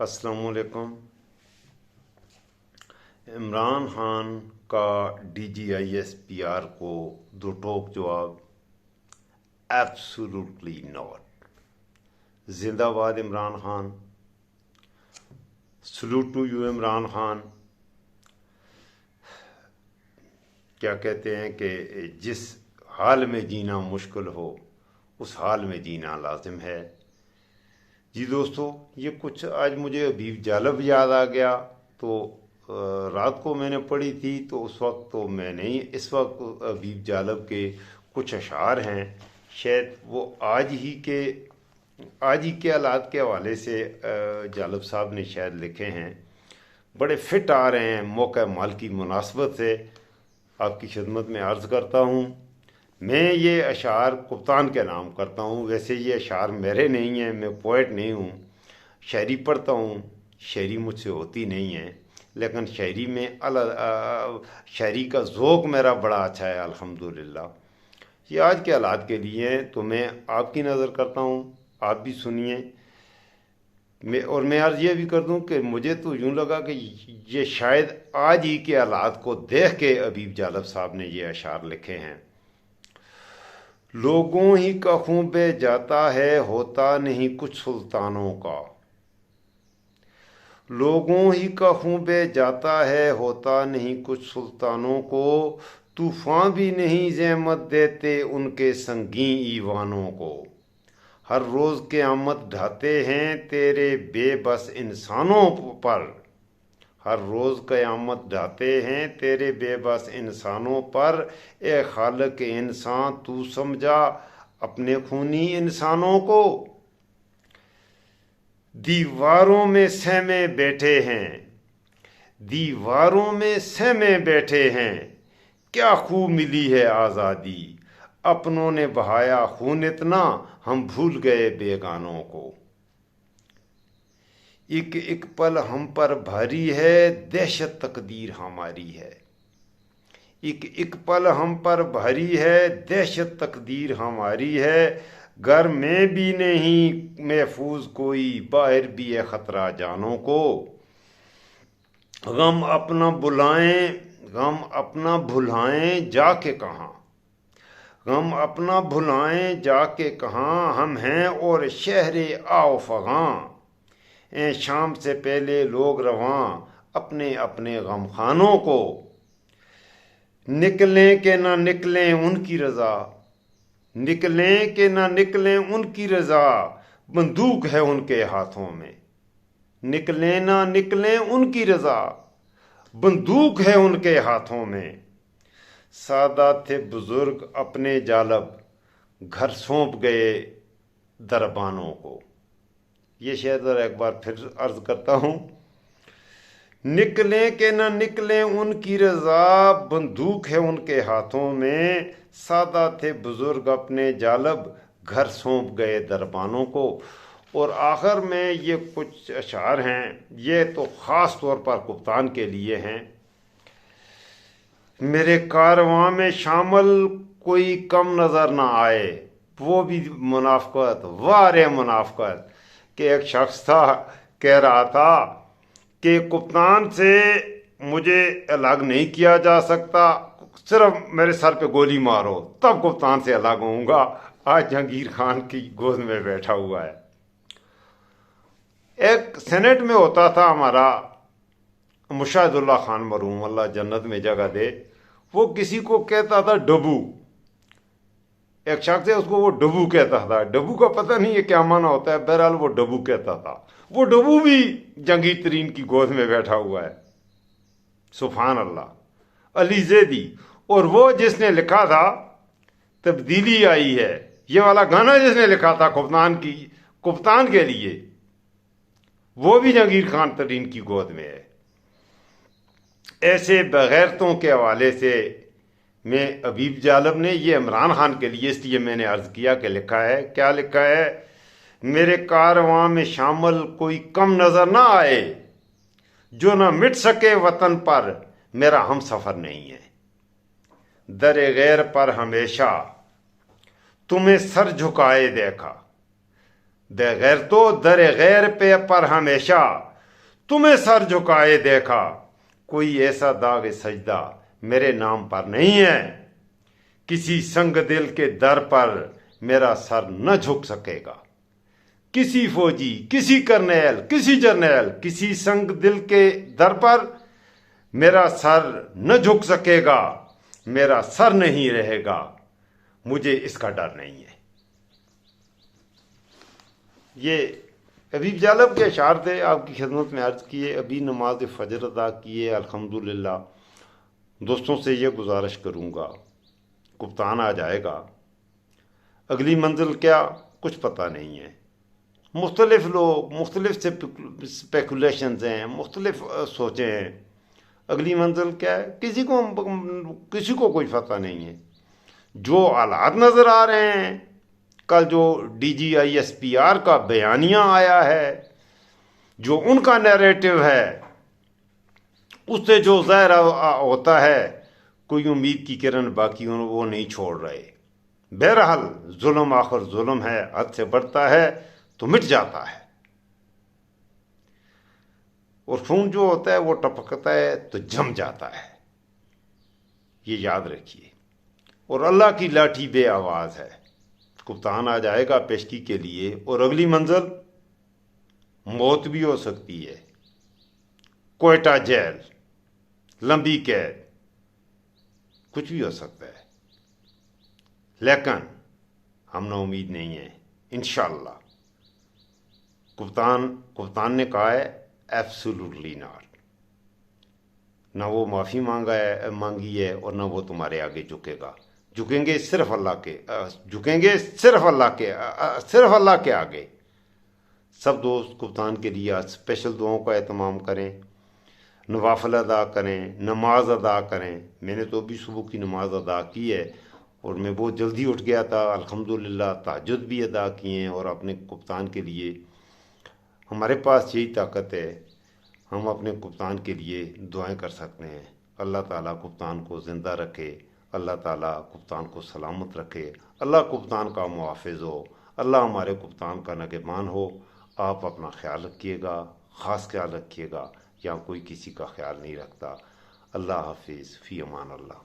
السلام علیکم۔ عمران خان کا DGIS-PR کو دو ٹوک جواب، ایبسولوٹلی ناٹ۔ زندہ باد Imran Khan, salute to you Imran Khan. کیا کہتے ہیں کہ جس حال میں جینا مشکل ہو اس حال میں جینا لازم ہے۔ جی دوستو، یہ کچھ آج مجھے حبیب جالب یاد آ گیا، تو رات کو میں نے پڑھی تھی، تو اس وقت تو میں نہیں، اس وقت حبیب جالب کے کچھ اشعار ہیں، شاید وہ آج ہی کے حالات کے حوالے سے جالب صاحب نے شاید لکھے ہیں، بڑے فٹ آ رہے ہیں۔ موقع مال کی مناسبت سے آپ کی خدمت میں عرض کرتا ہوں۔ میں یہ اشعار کپتان کے نام کرتا ہوں، ویسے یہ اشعار میرے نہیں ہیں، میں پوئٹ نہیں ہوں، شاعری پڑھتا ہوں، شاعری مجھ سے ہوتی نہیں ہے، لیکن شاعری کا ذوق میرا بڑا اچھا ہے الحمدللہ۔ یہ آج کے حالات کے لیے ہیں، تو میں آپ کی نظر کرتا ہوں، آپ بھی سنیے۔ اور میں عرض یہ بھی کر دوں کہ مجھے تو یوں لگا کہ یہ شاید آج ہی کے حالات کو دیکھ کے حبیب جالب صاحب نے یہ اشعار لکھے ہیں۔ لوگوں ہی کا خون بہہ جاتا ہے، ہوتا نہیں کچھ سلطانوں کا۔ لوگوں ہی کا خون بہہ جاتا ہے، ہوتا نہیں کچھ سلطانوں کو۔ طوفان بھی نہیں زحمت دیتے ان کے سنگین ایوانوں کو۔ ہر روز قیامت ڈھاتے ہیں تیرے بے بس انسانوں پر۔ ہر روز قیامت ڈھاتے ہیں تیرے بے بس انسانوں پر۔ اے خالق انسان تو سمجھا اپنے خونی انسانوں کو۔ دیواروں میں سہمے بیٹھے ہیں، دیواروں میں سہمے بیٹھے ہیں، کیا خوب ملی ہے آزادی۔ اپنوں نے بہایا خون اتنا ہم بھول گئے بیگانوں کو۔ ایک ایک پل ہم پر بھاری ہے، دہشت تقدیر ہماری ہے۔ ایک ایک پل ہم پر بھاری ہے، دہشت تقدیر ہماری ہے۔ گھر میں بھی نہیں محفوظ کوئی، باہر بھی ہے خطرہ جانوں کو۔ غم اپنا بھلائیں جا کے کہاں، غم اپنا بھلائیں جا کے کہاں، ہم ہیں اور شہر آؤ فغاں۔ اے شام سے پہلے لوگ رواں اپنے اپنے غم خانوں کو۔ نکلیں کہ نہ نکلیں ان کی رضا، نکلیں کہ نہ نکلیں ان کی رضا، بندوق ہے ان کے ہاتھوں میں۔ نکلیں نہ نکلیں ان کی رضا، بندوق ہے ان کے ہاتھوں میں۔ سادہ تھے بزرگ اپنے جالب، گھر سونپ گئے دربانوں کو۔ یہ شعر ذرا ایک بار پھر عرض کرتا ہوں۔ نکلیں کہ نہ نکلیں ان کی رضا، بندوق ہے ان کے ہاتھوں میں۔ سادہ تھے بزرگ اپنے جالب، گھر سونپ گئے دربانوں کو۔ اور آخر میں یہ کچھ اشعار ہیں، یہ تو خاص طور پر کپتان کے لیے ہیں۔ میرے کارواں میں شامل کوئی کم نظر نہ آئے، وہ بھی منافقت، وارے منافقت، کہ ایک شخص تھا کہہ رہا تھا کہ کپتان سے مجھے الگ نہیں کیا جا سکتا، صرف میرے سر پہ گولی مارو تب کپتان سے الگ ہوں گا۔ آج جہانگیر خان کی گود میں بیٹھا ہوا ہے۔ ایک سینٹ میں ہوتا تھا ہمارا مشاہد اللہ خان مرحوم، اللہ جنت میں جگہ دے، وہ کسی کو کہتا تھا ڈبو۔ ایک شخص ہے، اس کو وہ ڈبو کہتا تھا۔ ڈبو کا پتہ نہیں ہے کیا معنی ہوتا ہے، بہرحال وہ ڈبو کہتا تھا۔ وہ ڈبو بھی جہانگیر ترین کی گود میں بیٹھا ہوا ہے، سبحان اللہ۔ علی زیدی، اور وہ جس نے لکھا تھا تبدیلی آئی ہے، یہ والا گانا جس نے لکھا تھا کپتان کے لیے، وہ بھی جہانگیر خان ترین کی گود میں ہے۔ ایسے بغیرتوں کے حوالے سے میں حبیب جالب نے یہ عمران خان کے لیے، اس لیے میں نے عرض کیا کہ لکھا ہے، کیا لکھا ہے؟ میرے کارواں میں شامل کوئی کم نظر نہ آئے، جو نہ مٹ سکے وطن پر میرا ہم سفر نہیں ہے۔ در غیر پر ہمیشہ تمہیں سر جھکائے دیکھا، در غیر پہ پر ہمیشہ تمہیں سر جھکائے دیکھا، کوئی ایسا داغ سجدہ میرے نام پر نہیں ہے، کسی سنگ دل کے در پر میرا سر نہ جھک سکے گا، کسی فوجی، کسی کرنیل، کسی جرنیل، کسی سنگ دل کے در پر میرا سر نہ جھک سکے گا، میرا سر نہیں رہے گا، مجھے اس کا ڈر نہیں ہے۔ یہ ابھی جالب کے اشعار تھے، آپ کی خدمت میں عرض کیے۔ ابھی نماز فجر ادا کیے الحمدللہ۔ دوستوں سے یہ گزارش کروں گا، کپتان آ جائے گا، اگلی منزل کیا کچھ پتہ نہیں ہے، مختلف لوگ، مختلف اسپیکولیشنز ہیں، مختلف سوچیں ہیں، اگلی منزل کیا ہے کسی کو کوئی پتہ نہیں ہے۔ جو حالات نظر آ رہے ہیں، کل جو D G I S P R کا بیانیہ آیا ہے، جو ان کا نیریٹو ہے، اس سے جو ظاہر ہوتا ہے کوئی امید کی کرن باقی وہ نہیں چھوڑ رہے۔ بہرحال ظلم آخر ظلم ہے، حد سے بڑھتا ہے تو مٹ جاتا ہے، اور خون جو ہوتا ہے وہ ٹپکتا ہے تو جم جاتا ہے، یہ یاد رکھیے۔ اور اللہ کی لاٹھی بے آواز ہے، کپتان آ جائے گا پیشگی کے لیے، اور اگلی منزل موت بھی ہو سکتی ہے، کوئٹہ جیل، لمبی قید، کچھ بھی ہو سکتا ہے، لیکن ہم نا امید نہیں ہیں انشاءاللہ۔ کپتان نے کہا ہے ایبسولوٹلی ناٹ، نہ وہ معافی مانگی ہے اور نہ وہ تمہارے آگے جھکے گا، جھکیں گے صرف اللہ کے آگے۔ سب دوست کپتان کے لیے آج اسپیشل دعاؤں کا اہتمام کریں، نوافل ادا کریں، نماز ادا کریں۔ میں نے تو ابھی صبح کی نماز ادا کی ہے، اور میں بہت جلدی اٹھ گیا تھا، الحمدللہ تہجد بھی ادا کیے ہیں، اور اپنے کپتان کے لیے ہمارے پاس یہی طاقت ہے، ہم اپنے کپتان کے لیے دعائیں کر سکتے ہیں۔ اللہ تعالیٰ کپتان کو زندہ رکھے، اللہ تعالیٰ کپتان کو سلامت رکھے، اللہ کپتان کا محافظ ہو، اللہ ہمارے کپتان کا نگہبان ہو۔ آپ اپنا خیال رکھیے گا، خاص خیال رکھیے گا، یہاں کوئی کسی کا خیال نہیں رکھتا۔ اللہ حافظ، فی امان اللہ۔